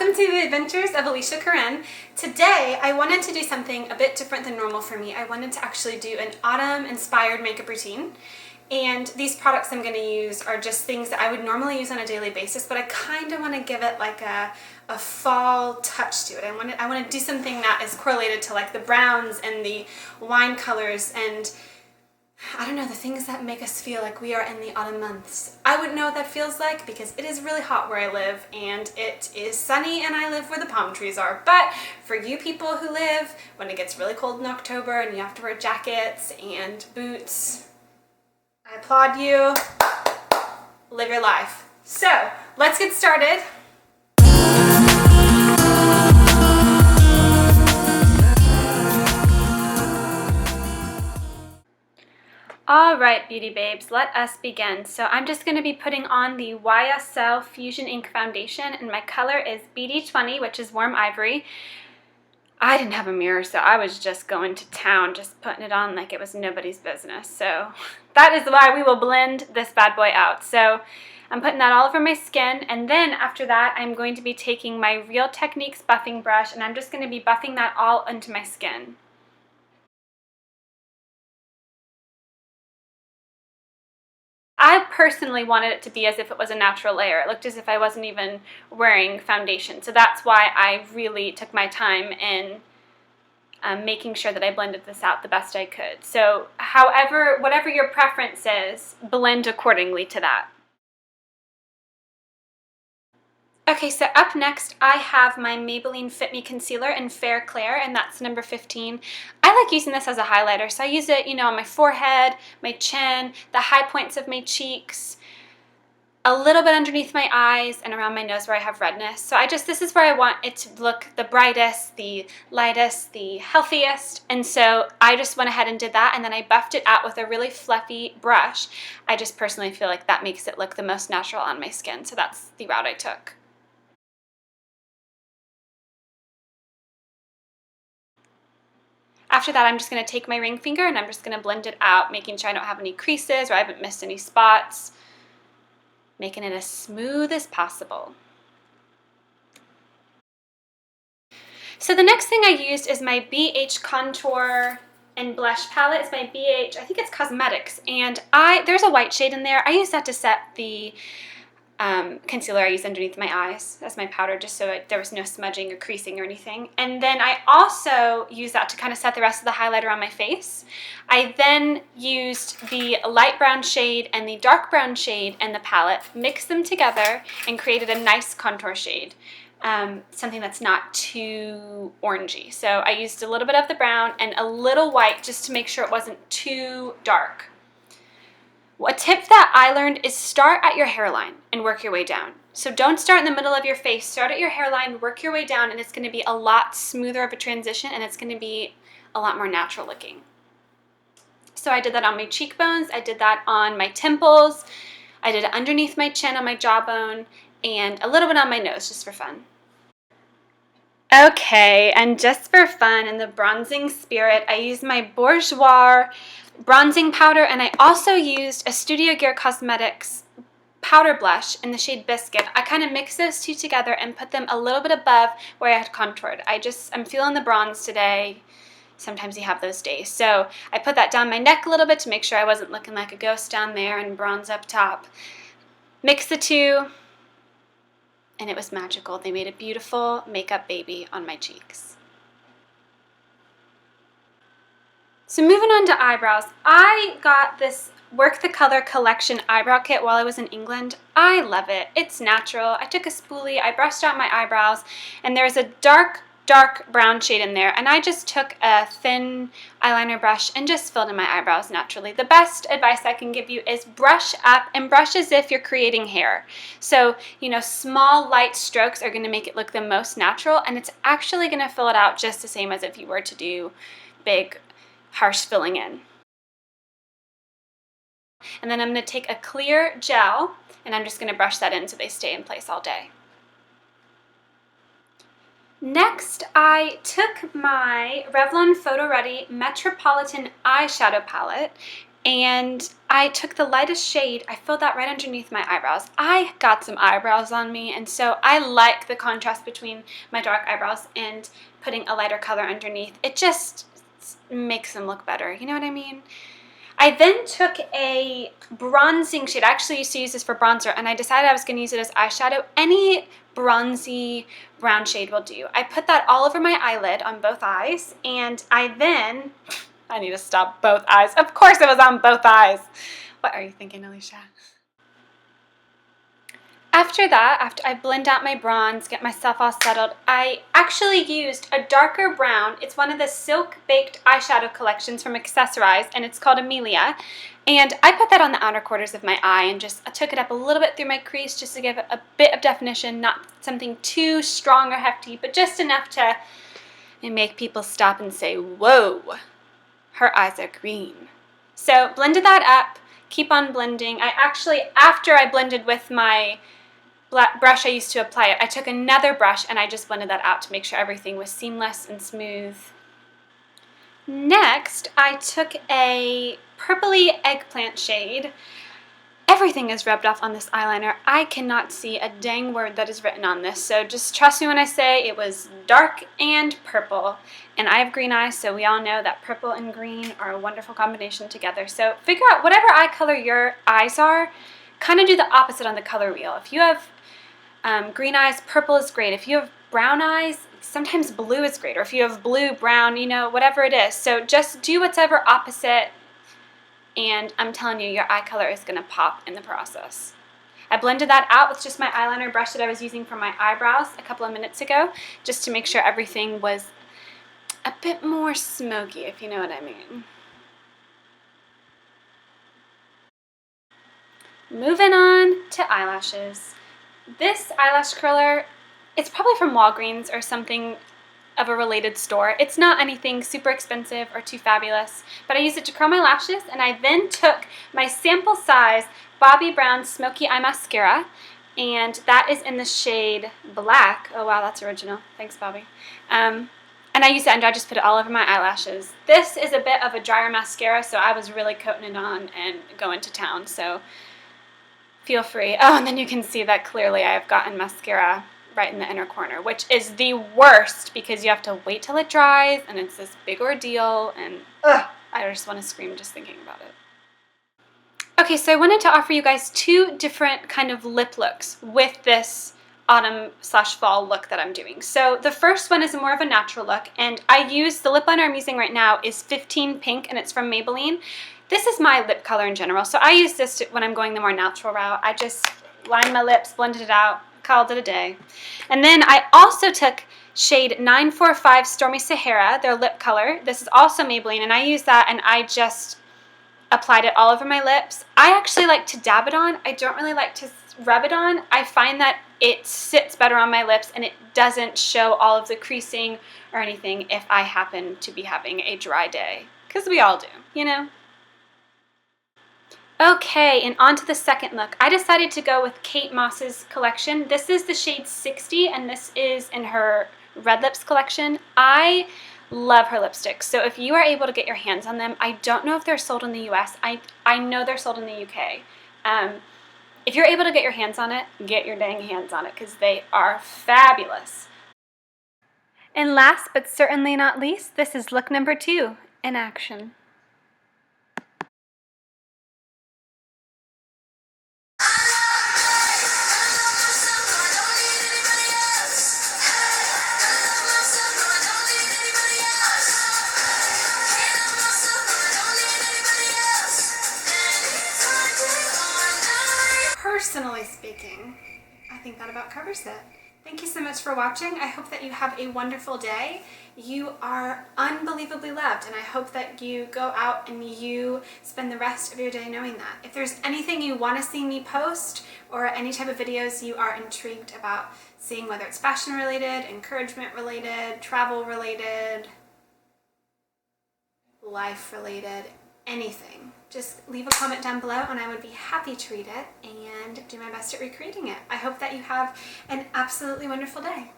Welcome to the Adventures of Alicia Coryn. Today I wanted to do something a bit different than normal for me. I wanted to actually do an autumn inspired makeup routine. And these products I'm going to use are just things that I would normally use on a daily basis, but I kind of want to give it like a fall touch to it. I want to do something that is correlated to like the browns and the wine colors and I don't know, the things that make us feel like we are in the autumn months. I wouldn't know what that feels like because it is really hot where I live and it is sunny and I live where the palm trees are. But for you people who live when it gets really cold in October and you have to wear jackets and boots, I applaud you. Live your life. So let's get started. Alright beauty babes, let us begin. So I'm just going to be putting on the YSL Fusion Ink Foundation and my color is BD20, which is warm ivory. I didn't have a mirror, so I was just going to town, just putting it on like it was nobody's business. So that is why we will blend this bad boy out. So I'm putting that all over my skin, and then after that I'm going to be taking my Real Techniques buffing brush and I'm just going to be buffing that all into my skin. I personally wanted it to be as if it was a natural layer. It looked as if I wasn't even wearing foundation. So that's why I really took my time in making sure that I blended this out the best I could. So whatever your preference is, blend accordingly to that. Okay, so up next I have my Maybelline Fit Me Concealer in Fair Clair, and that's number 15. I like using this as a highlighter, so I use it, on my forehead, my chin, the high points of my cheeks, a little bit underneath my eyes, and around my nose where I have redness. So this is where I want it to look the brightest, the lightest, the healthiest, and so I just went ahead and did that, and then I buffed it out with a really fluffy brush. I just personally feel like that makes it look the most natural on my skin, so that's the route I took. After that, I'm just going to take my ring finger and I'm just going to blend it out, making sure I don't have any creases or I haven't missed any spots, making it as smooth as possible. So the next thing I used is my BH Contour and Blush palette. It's my BH, I think it's Cosmetics, and there's a white shade in there. I use that to set the concealer I use underneath my eyes as my powder, just so there was no smudging or creasing or anything. And then I also use that to kind of set the rest of the highlighter on my face. I then used the light brown shade and the dark brown shade in the palette, mixed them together, and created a nice contour shade. Something that's not too orangey. So I used a little bit of the brown and a little white just to make sure it wasn't too dark. A tip that I learned is start at your hairline and work your way down. So don't start in the middle of your face. Start at your hairline, work your way down, and it's going to be a lot smoother of a transition and it's going to be a lot more natural looking. So I did that on my cheekbones, I did that on my temples, I did it underneath my chin on my jawbone, and a little bit on my nose just for fun. Okay, and just for fun and the bronzing spirit, I used my Bourjois bronzing powder, and I also used a Studio Gear Cosmetics powder blush in the shade Biscuit. I kind of mixed those two together and put them a little bit above where I had contoured. I'm feeling the bronze today. Sometimes you have those days. So I put that down my neck a little bit to make sure I wasn't looking like a ghost down there, and bronze up top. Mix the two, and it was magical. They made a beautiful makeup baby on my cheeks. So moving on to eyebrows, I got this Work the Color Collection eyebrow kit while I was in England. I love it. It's natural. I took a spoolie, I brushed out my eyebrows, and there's a dark brown shade in there, and I just took a thin eyeliner brush and just filled in my eyebrows naturally. The best advice I can give you is brush up and brush as if you're creating hair. So, small light strokes are going to make it look the most natural, and it's actually going to fill it out just the same as if you were to do big harsh filling in. And then I'm going to take a clear gel and I'm just going to brush that in so they stay in place all day. Next, I took my Revlon Photo Ready Metropolitan eyeshadow palette and I took the lightest shade, I filled that right underneath my eyebrows. I got some eyebrows on me, and so I like the contrast between my dark eyebrows and putting a lighter color underneath. It just makes them look better, you know what I mean? I then took a bronzing shade. I actually used to use this for bronzer, and I decided I was going to use it as eyeshadow. Any bronzy brown shade will do. I put that all over my eyelid on both eyes, and I need to stop, both eyes. Of course it was on both eyes. What are you thinking, Alicia? After that, after I blend out my bronze, get myself all settled, I actually used a darker brown. It's one of the Silk Baked eyeshadow collections from Accessorize, and it's called Amelia. And I put that on the outer quarters of my eye and just took it up a little bit through my crease just to give it a bit of definition, not something too strong or hefty, but just enough to make people stop and say, whoa, her eyes are green. So blended that up, keep on blending. I actually, after I blended with my brush I used to apply it, I took another brush and I just blended that out to make sure everything was seamless and smooth. Next, I took a purpley eggplant shade. Everything is rubbed off on this eyeliner. I cannot see a dang word that is written on this, so just trust me when I say it was dark and purple. And I have green eyes, so we all know that purple and green are a wonderful combination together. So figure out whatever eye color your eyes are, kind of do the opposite on the color wheel. If you have green eyes, purple is great. If you have brown eyes, sometimes blue is great. Or if you have blue, brown, you know, whatever it is. So just do whatever opposite, and I'm telling you, your eye color is going to pop in the process. I blended that out with just my eyeliner brush that I was using for my eyebrows a couple of minutes ago, just to make sure everything was a bit more smoky, if you know what I mean. Moving on to eyelashes. This eyelash curler, it's probably from Walgreens or something of a related store. It's not anything super expensive or too fabulous, but I use it to curl my lashes, and I then took my sample size Bobbi Brown Smoky Eye Mascara, and that is in the shade Black. Oh wow, that's original. Thanks, Bobbi. And I used it, and I just put it all over my eyelashes. This is a bit of a drier mascara, so I was really coating it on and going to town, so feel free. Oh, and then you can see that clearly I have gotten mascara right in the inner corner, which is the worst because you have to wait till it dries, and it's this big ordeal, and I just want to scream just thinking about it. Okay, so I wanted to offer you guys two different kind of lip looks with this autumn/fall look that I'm doing. So the first one is more of a natural look, and the lip liner I'm using right now is 15 Pink, and it's from Maybelline. This is my lip color in general, so I use this when I'm going the more natural route. I just lined my lips, blended it out, called it a day. And then I also took shade 945 Stormy Sahara, their lip color. This is also Maybelline, and I use that, and I just applied it all over my lips. I actually like to dab it on. I don't really like to rub it on. I find that it sits better on my lips, and it doesn't show all of the creasing or anything if I happen to be having a dry day, because we all do, you know? Okay, and on to the second look. I decided to go with Kate Moss's collection. This is the shade 60, and this is in her Red Lips collection. I love her lipsticks, so if you are able to get your hands on them, I don't know if they're sold in the US. I know they're sold in the UK. If you're able to get your hands on it, get your dang hands on it, because they are fabulous. And last but certainly not least, this is look number 2 in action. Personally speaking, I think that about covers it. Thank you so much for watching. I hope that you have a wonderful day. You are unbelievably loved, and I hope that you go out and you spend the rest of your day knowing that. If there's anything you want to see me post or any type of videos you are intrigued about seeing, whether it's fashion related, encouragement related, travel related, life related, anything, just leave a comment down below and I would be happy to read it and do my best at recreating it. I hope that you have an absolutely wonderful day.